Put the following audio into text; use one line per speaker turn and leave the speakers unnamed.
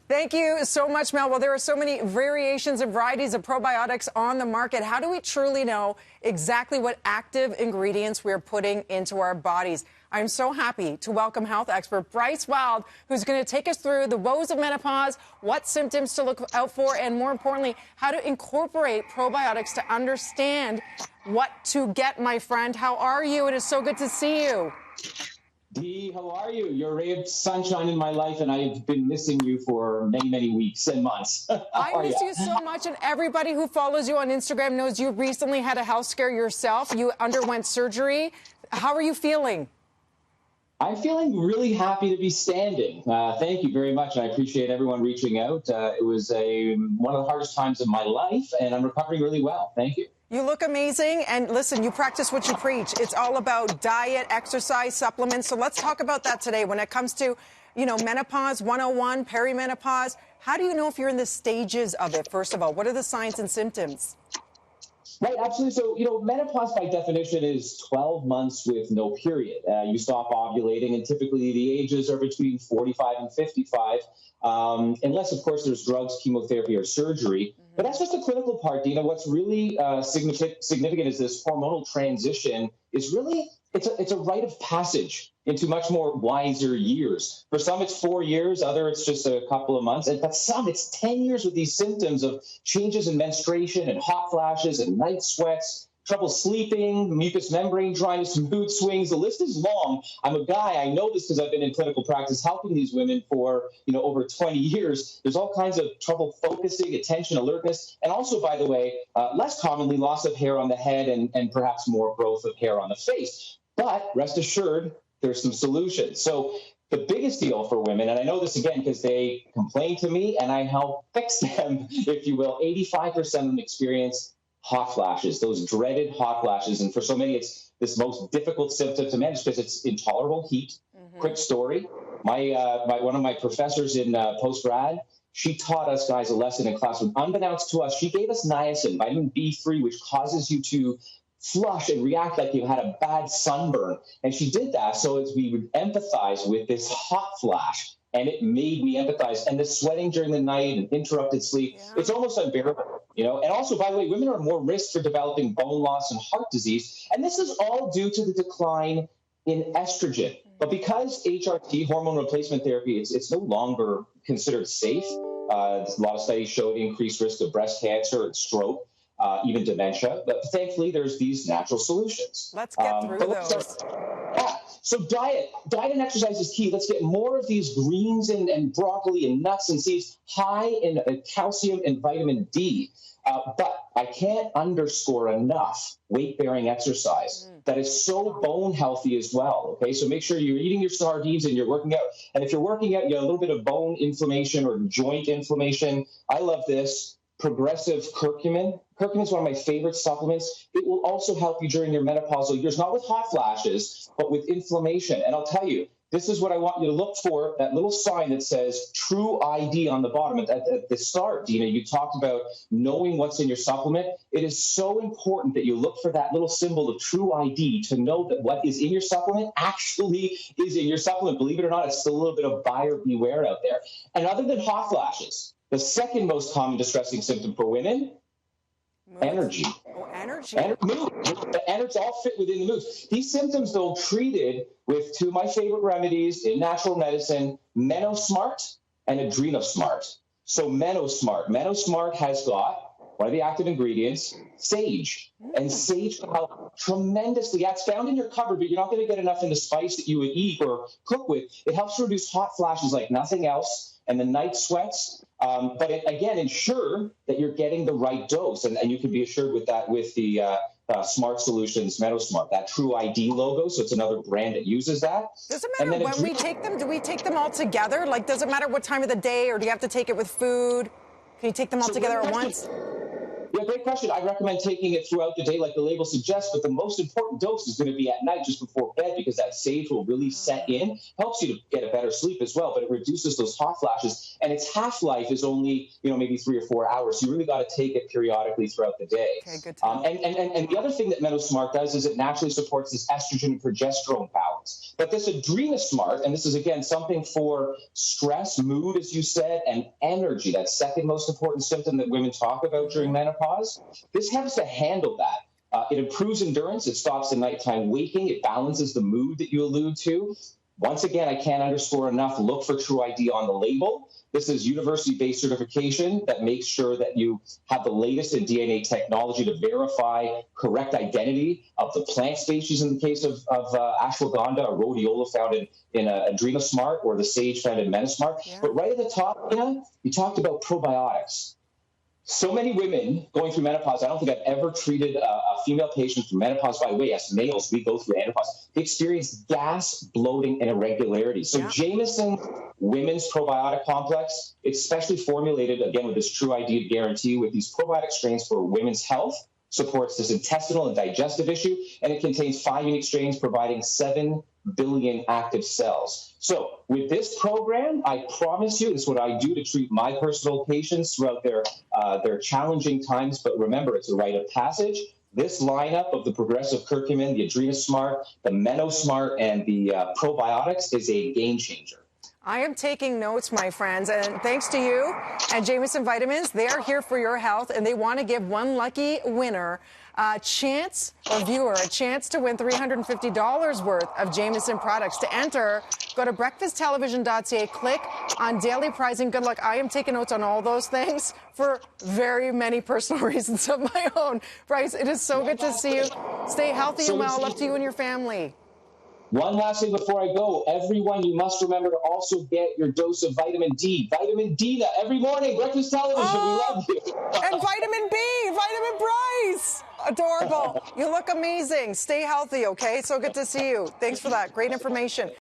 Thank you so much, Mel. Well, there are so many variations and varieties of probiotics on the market. How do we truly know exactly what active ingredients we're putting into our bodies? I'm so happy to welcome health expert Bryce Wild, who's going to take us through the woes of menopause, what symptoms to look out for, and more importantly, how to incorporate probiotics to understand what to get, my friend. How are you? It is so good to see you.
Dee, how are you? You're a ray of sunshine in my life, and I've been missing you for many, many weeks and months.
I miss you so much, and everybody who follows you on Instagram knows you recently had a health scare yourself. You underwent surgery. How are you feeling?
I'm feeling really happy to be standing. Thank you very much. I appreciate everyone reaching out. It was one of the hardest times of my life, and I'm recovering really well. Thank you.
You look amazing, and listen, you practice what you preach. It's all about diet, exercise, supplements. So let's talk about that today. When it comes to, menopause 101, perimenopause, how do you know if you're in the stages of it, first of all? What are the signs and symptoms?
Right, absolutely. So, menopause by definition is 12 months with no period. You stop ovulating, and typically the ages are between 45 and 55, unless, of course, there's drugs, chemotherapy, or surgery. But that's just the clinical part, Dina. What's really significant is this hormonal transition is really, it's a rite of passage into much more wiser years. For some, it's 4 years. Other, it's just a couple of months. But some, it's 10 years with these symptoms of changes in menstruation and hot flashes and night sweats, trouble sleeping, mucous membrane dryness, mood swings. The list is long. I'm a guy. I know this because I've been in clinical practice helping these women for, over 20 years. There's all kinds of trouble focusing, attention, alertness, and also, by the way, less commonly, loss of hair on the head and perhaps more growth of hair on the face. But rest assured, there's some solutions. So the biggest deal for women, and I know this again because they complain to me and I help fix them, if you will, 85% of them experience hot flashes, those dreaded hot flashes. And for so many, it's this most difficult symptom to manage because it's intolerable heat. Quick story. One of my professors in post-grad, she taught us guys a lesson in class. Unbeknownst to us, she gave us niacin, vitamin B3, which causes you to flush and react like you had a bad sunburn. And she did that so as we would empathize with this hot flash. And it made me empathize. And the sweating during the night and interrupted sleep, it's almost unbearable, And also, by the way, women are more risk for developing bone loss and heart disease. And this is all due to the decline in estrogen. But because HRT, hormone replacement therapy, it's no longer considered safe. A lot of studies show increased risk of breast cancer and stroke. Even dementia, but thankfully there's these natural solutions.
Let's get through those.
So diet and exercise is key. Let's get more of these greens and broccoli and nuts and seeds, high in calcium and vitamin D. But I can't underscore enough weight-bearing exercise that is so bone healthy as well. Okay, so make sure you're eating your sardines and you're working out. And if you're working out, you have a little bit of bone inflammation or joint inflammation. I love this. Progressive curcumin. Curcumin is one of my favorite supplements. It will also help you during your menopausal years, not with hot flashes, but with inflammation. And I'll tell you, this is what I want you to look for, that little sign that says True ID on the bottom. At the start, Dina, you talked about knowing what's in your supplement. It is so important that you look for that little symbol of True ID to know that what is in your supplement actually is in your supplement. Believe it or not, it's still a little bit of buyer beware out there. And other than hot flashes, the second most common distressing symptom for women, energy.
Oh, energy.
Mood. The energy all fit within the mood. These symptoms, though, treated with two of my favorite remedies in natural medicine, MenoSmart and AdrenoSmart. So MenoSmart has got one of the active ingredients, sage. And sage can help tremendously. Yeah, it's found in your cupboard, but you're not going to get enough in the spice that you would eat or cook with. It helps reduce hot flashes like nothing else and the night sweats. But it, again, ensure that you're getting the right dose. And you can be assured with that with the Smart Solutions MenoSmart, that True ID logo. So it's another brand that uses that.
Does it matter when we take them? Do we take them all together? Like, does it matter what time of the day, or do you have to take it with food? Can you take them all together at once?
Yeah, great question. I recommend taking it throughout the day like the label suggests, but the most important dose is going to be at night just before bed because that sage will really set in, helps you to get a better sleep as well, but it reduces those hot flashes. And its half-life is only, maybe 3 or 4 hours. So you really got to take it periodically throughout the day.
Okay, good to know.
And the other thing that MenoSmart does is it naturally supports this estrogen and progesterone power. hormones. But this AdrenaSmart, and this is again something for stress, mood, as you said, and energy, that second most important symptom that women talk about during menopause, this helps to handle that. It improves endurance. It stops the nighttime waking. It balances the mood that you allude to. Once again, I can't underscore enough, look for True ID on the label. This is university-based certification that makes sure that you have the latest in DNA technology to verify correct identity of the plant species in the case of ashwagandha or rhodiola found in AdrenaSmart, or the sage found in MetaSmart. Yeah. But right at the top, you talked about probiotics. So many women going through menopause, I don't think I've ever treated a female patient for menopause. By the way, as males, we go through menopause. They experience gas, bloating, and irregularities. So Jamieson Women's Probiotic Complex, it's specially formulated, again, with this True ID guarantee, with these probiotic strains for women's health, supports this intestinal and digestive issue, and it contains 5 unique strains providing 7 billion active cells. So with this program, I promise you, this is what I do to treat my personal patients throughout their challenging times. But remember, it's a rite of passage. This lineup of the progressive curcumin, the AdrenaSmart, the MenoSmart, and the probiotics is a game changer.
I am taking notes, my friends, and thanks to you and Jamieson Vitamins, they are here for your health, and they want to give one lucky winner a chance to win $350 worth of Jamieson products. To enter, go to breakfasttelevision.ca, click on daily prizing. Good luck. I am taking notes on all those things for very many personal reasons of my own. Bryce, it is so good to see you. Stay healthy and well. Love to you and your family.
One last thing before I go, everyone, you must remember to also get your dose of vitamin D. Vitamin D every morning, breakfast television. We love you.
And vitamin B, vitamin Bryce. Adorable. You look amazing. Stay healthy, okay? So good to see you. Thanks for that. Great information.